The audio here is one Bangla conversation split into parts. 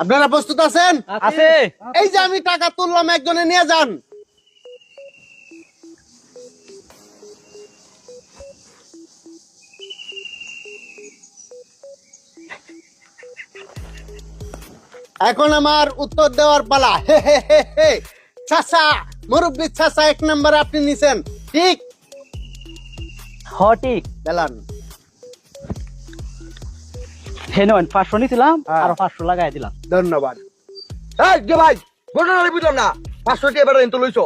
আপনারা প্রস্তুত আছেন? আছে। এই যে আমি টাকা তুললাম, একজনে নিয়ে যান। এখন আমার উত্তর দেওয়ার পালা। হে হে হে হে। চাচা, মুরব্বী চাচা, 1 নাম্বার আপনি নিছেন, ঠিক? ঠিক বেলান। হেনন 500 নিছিলাম হ্যাঁ। আর 500 লাগাই দিলাম। ধন্যবাদ। এই যে ভাই, ঘটনা বুঝলাম না। 500 টাকা বেটা তো লইছো।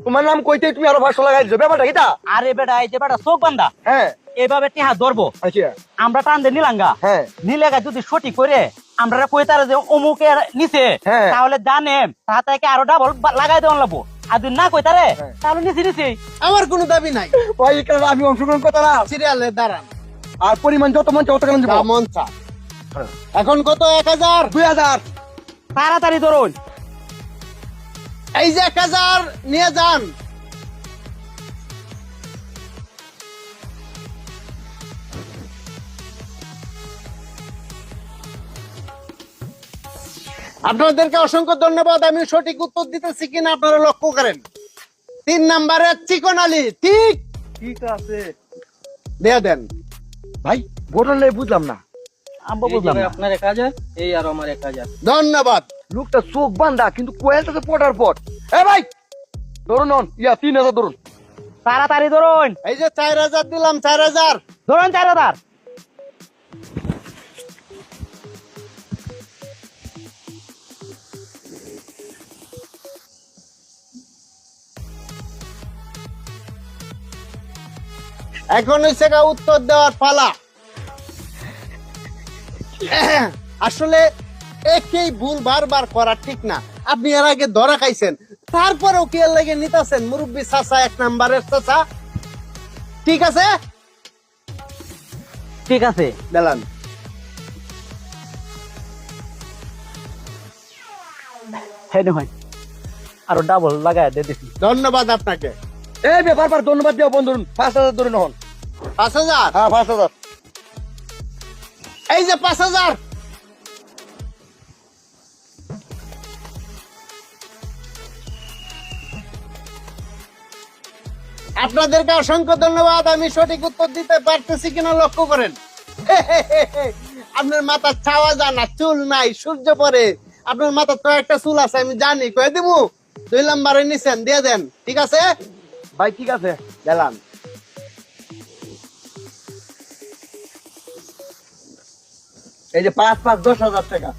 তোমার নাম কইতে তুমি আরো 500 লাগাই দিছো, ব্যাপারটা কিটা? আরে বেটা, এই যে বেটা চোখ বান্ধা হ্যাঁ এইভাবে টিহা ধরবো, আচ্ছা আমরা টান দে নিলাঙ্গা। হ্যাঁ নিলেগা যদি সঠিক করে আমরা কইতারে যে অমুকের নিচে, হ্যাঁ। তাহলে জানে তাহাতে আরো ডাবল লাগাই দেওয়ান লাগবো। আর যদি না কইতারে হ্যাঁ। তাহলে নিচে নিচে। আমার কোনো দাবি নাই। ভাই এখানে আমি অংশগ্রহণ করতে না। সিরিয়ালে দাঁড়ান। আর পরিমাণ যত মন চাও তত কেন দিব? যা মন চা। এখন কত? 1000। 2000। তাড়াতাড়ি ধরুন। এই যে 1000 নিয়ে যান। আপনাদেরকে অসংখ্য ধন্যবাদ। আমি সঠিক উত্তর দিতেছি কিনা আপনারা লক্ষ্য করেন। 3 নাম্বারে চিকন আলী, ঠিক? ঠিক আছে দিয়ে দেন। ভাই, ঘটনা বুঝলাম না। আম্বো বুঝলাম না। আপনার 1000, এই আর আমার 1000। ধন্যবাদ। লোকটা চোখ বান্ধা কিন্তু কোয়েলটাতে পটার পট। এ ভাই ধরুন, 3000 ধরুন। তাড়াতাড়ি ধরুন। এই যে 4000 দিলাম, 4000। ধরুন 4000। এখন হইছে গা উত্তর দেওয়ার পালা। আসলে একই ভুল বারবার করা ঠিক না। আপনি এর আগে ধরা খাইছেন, তারপরেও কি এর লাগে নিতেছেন? মুরব্বী চাচা, 1 নাম্বারের চাচা, ঠিক আছে? ঠিক আছে। দেলান। হেন হয় আরো ডাবল লাগাই দিয়ে দিছি। ধন্যবাদ আপনাকে। এই ব্যাপার ধন্যবাদ দিও বন্ধু। 5000 ধরুন হন। 5000। হ্যাঁ 5000। এই যে 5000। আপনাদেরকে অসংখ্য ধন্যবাদ। আমি সঠিক উত্তর দিতে পারতেছি কিনা লক্ষ্য করেন। আপনার মাথার ছাওয়া জানা, চুল নাই, সূর্য পরে। আপনার মাথার তো একটা চুল আছে, আমি জানি। কয়ে দিব? 2 নাম্বারে নিছেন, দিয়ে দেন, ঠিক আছে? ভাই ঠিক আছে। গেলাম। এই যে 5 5 10,000 টাকা।